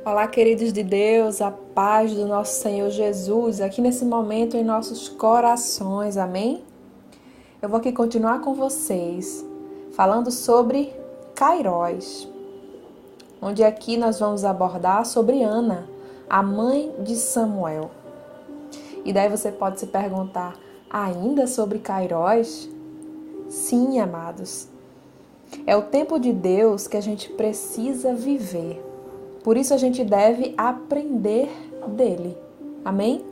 Olá, queridos de Deus, a paz do nosso Senhor Jesus, aqui nesse momento em nossos corações, amém? Eu vou aqui continuar com vocês, falando sobre Cairós, onde aqui nós vamos abordar sobre Ana, a mãe de Samuel. E daí você pode se perguntar, ainda sobre Cairós? Sim, amados. É o tempo de Deus que a gente precisa viver. Por isso a gente deve aprender dele. Amém?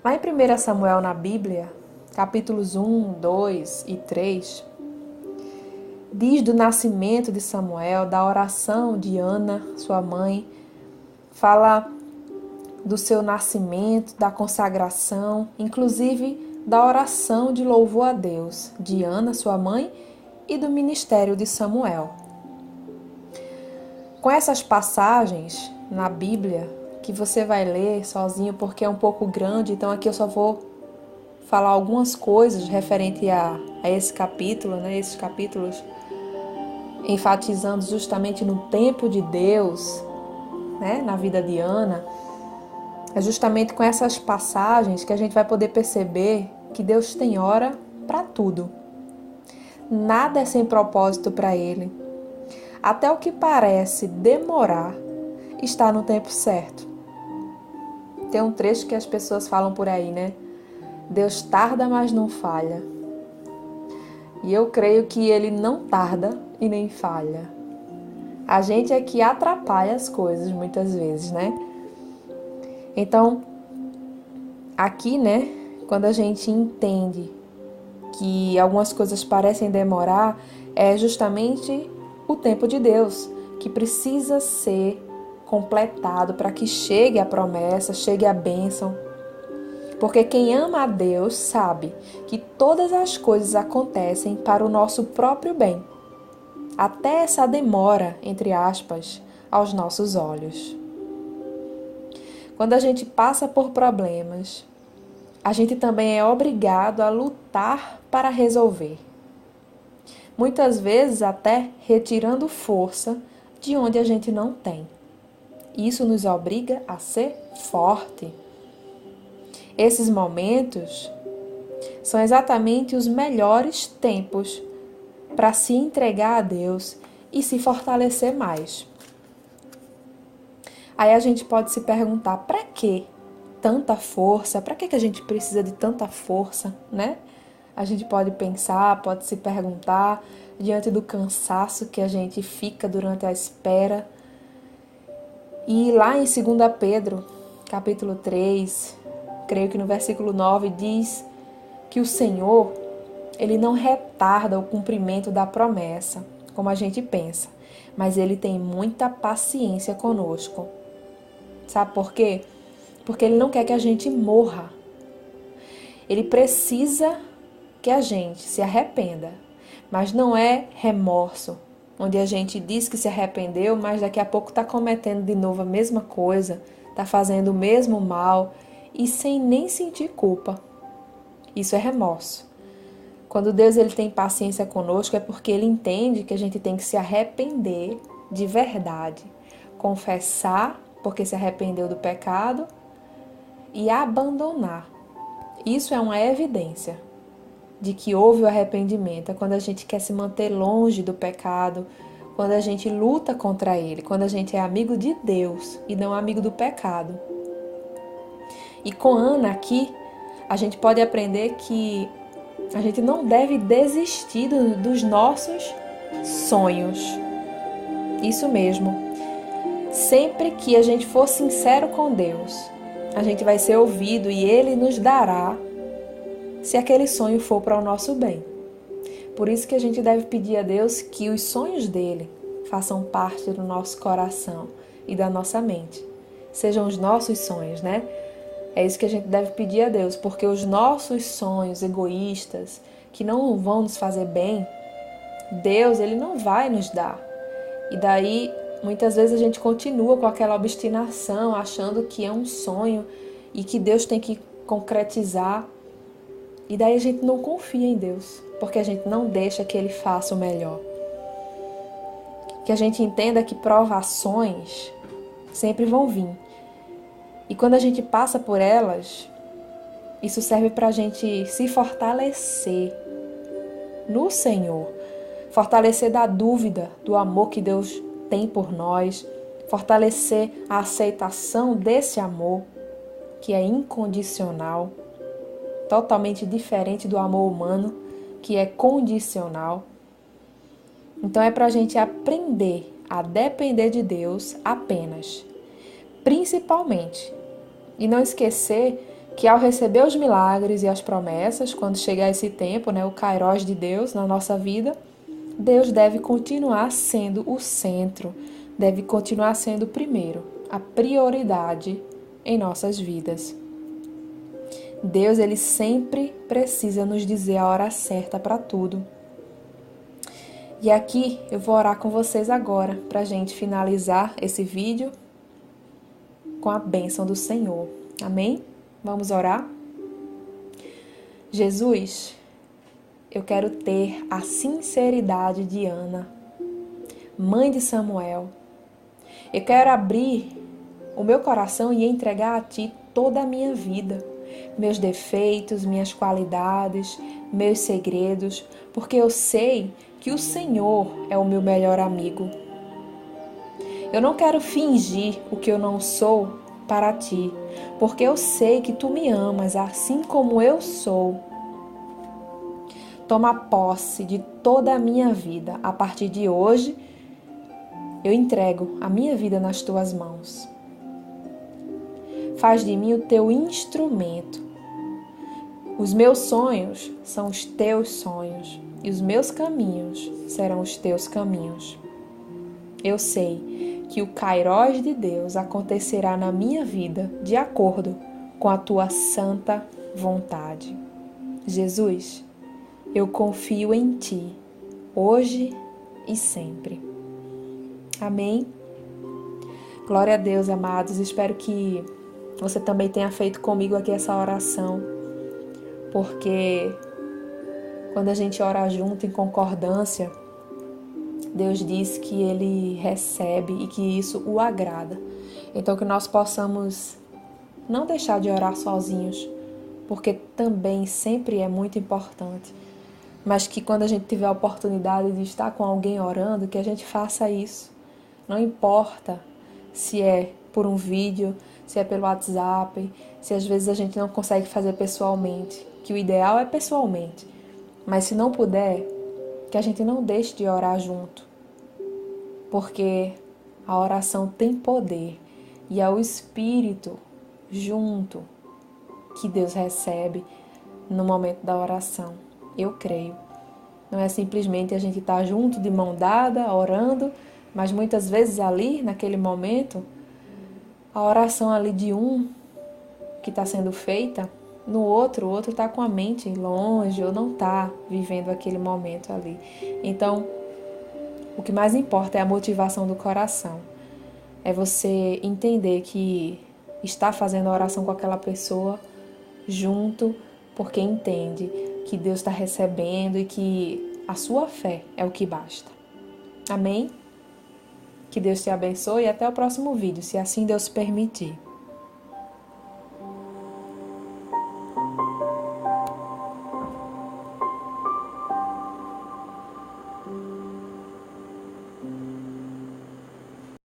Lá em 1 Samuel na Bíblia, capítulos 1, 2 e 3, diz do nascimento de Samuel, da oração de Ana, sua mãe, fala do seu nascimento, da consagração, inclusive da oração de louvor a Deus, de Ana, sua mãe, e do ministério de Samuel. Com essas passagens na Bíblia, que você vai ler sozinho porque é um pouco grande, então aqui eu só vou falar algumas coisas referente a esse capítulo, esses capítulos, enfatizando justamente no tempo de Deus, na vida de Ana. É justamente com essas passagens que a gente vai poder perceber que Deus tem hora para tudo. Nada é sem propósito para Ele. Até o que parece demorar está no tempo certo. Tem um trecho que as pessoas falam por aí, Deus tarda, mas não falha. E eu creio que Ele não tarda e nem falha. A gente é que atrapalha as coisas muitas vezes, Então, aqui, quando a gente entende que algumas coisas parecem demorar, é justamente o tempo de Deus, que precisa ser completado para que chegue a promessa, chegue a bênção. Porque quem ama a Deus sabe que todas as coisas acontecem para o nosso próprio bem. Até essa demora, entre aspas, aos nossos olhos. Quando a gente passa por problemas, a gente também é obrigado a lutar para resolver. Muitas vezes até retirando força de onde a gente não tem. Isso nos obriga a ser forte. Esses momentos são exatamente os melhores tempos para se entregar a Deus e se fortalecer mais. Aí a gente pode se perguntar, para que tanta força? Para que a gente precisa de tanta força, A gente pode pensar, pode se perguntar, diante do cansaço que a gente fica durante a espera. E lá em 2 Pedro, capítulo 3, creio que no versículo 9, diz que o Senhor, Ele não retarda o cumprimento da promessa, como a gente pensa, mas Ele tem muita paciência conosco. Sabe por quê? Porque Ele não quer que a gente morra. Ele precisa que a gente se arrependa, mas não é remorso, onde a gente diz que se arrependeu, mas daqui a pouco está cometendo de novo a mesma coisa, está fazendo o mesmo mal e sem nem sentir culpa. Isso é remorso. Quando Deus ele tem paciência conosco é porque Ele entende que a gente tem que se arrepender de verdade, confessar porque se arrependeu do pecado e abandonar. Isso é uma evidência de que houve o arrependimento. É quando a gente quer se manter longe do pecado, quando a gente luta contra ele, quando a gente é amigo de Deus e não amigo do pecado. E com Ana aqui, a gente pode aprender que a gente não deve desistir dos nossos sonhos. Isso mesmo. Sempre que a gente for sincero com Deus, a gente vai ser ouvido e Ele nos dará se aquele sonho for para o nosso bem. Por isso que a gente deve pedir a Deus que os sonhos dele façam parte do nosso coração e da nossa mente. Sejam os nossos sonhos, É isso que a gente deve pedir a Deus, porque os nossos sonhos egoístas, que não vão nos fazer bem, Deus, Ele não vai nos dar. E daí, muitas vezes a gente continua com aquela obstinação, achando que é um sonho e que Deus tem que concretizar. E daí a gente não confia em Deus, porque a gente não deixa que Ele faça o melhor. Que a gente entenda que provações sempre vão vir. E quando a gente passa por elas, isso serve para a gente se fortalecer no Senhor, fortalecer da dúvida do amor que Deus tem por nós, fortalecer a aceitação desse amor que é incondicional, totalmente diferente do amor humano, que é condicional. Então é para a gente aprender a depender de Deus apenas, principalmente, e não esquecer que ao receber os milagres e as promessas, quando chegar esse tempo, o Kairos de Deus na nossa vida, Deus deve continuar sendo o centro, deve continuar sendo o primeiro, a prioridade em nossas vidas. Deus, ele sempre precisa nos dizer a hora certa para tudo. E aqui eu vou orar com vocês agora, para a gente finalizar esse vídeo com a bênção do Senhor. Amém? Vamos orar? Jesus, eu quero ter a sinceridade de Ana, mãe de Samuel. Eu quero abrir o meu coração e entregar a Ti toda a minha vida, meus defeitos, minhas qualidades, meus segredos, porque eu sei que o Senhor é o meu melhor amigo. Eu não quero fingir o que eu não sou para Ti, porque eu sei que Tu me amas assim como eu sou. Toma posse de toda a minha vida. A partir de hoje, eu entrego a minha vida nas Tuas mãos. Faz de mim o Teu instrumento. Os meus sonhos são os Teus sonhos e os meus caminhos serão os Teus caminhos. Eu sei que o Kairos de Deus acontecerá na minha vida de acordo com a Tua santa vontade. Jesus, eu confio em Ti, hoje e sempre. Amém? Glória a Deus, amados. Espero que você também tenha feito comigo aqui essa oração, porque quando a gente ora junto em concordância, Deus diz que Ele recebe e que isso o agrada. Então que nós possamos não deixar de orar sozinhos, porque também sempre é muito importante, mas que quando a gente tiver a oportunidade de estar com alguém orando, que a gente faça isso. Não importa se é por um vídeo, se é pelo WhatsApp, se às vezes a gente não consegue fazer pessoalmente, que o ideal é pessoalmente. Mas se não puder, que a gente não deixe de orar junto, porque a oração tem poder e é o Espírito junto que Deus recebe no momento da oração. Eu creio. Não é simplesmente a gente estar junto de mão dada, orando, mas muitas vezes ali, naquele momento, a oração ali de um que está sendo feita, no outro, o outro está com a mente longe ou não está vivendo aquele momento ali. Então, o que mais importa é a motivação do coração. É você entender que está fazendo a oração com aquela pessoa junto, porque entende que Deus está recebendo e que a sua fé é o que basta. Amém? Que Deus te abençoe e até o próximo vídeo, se assim Deus permitir.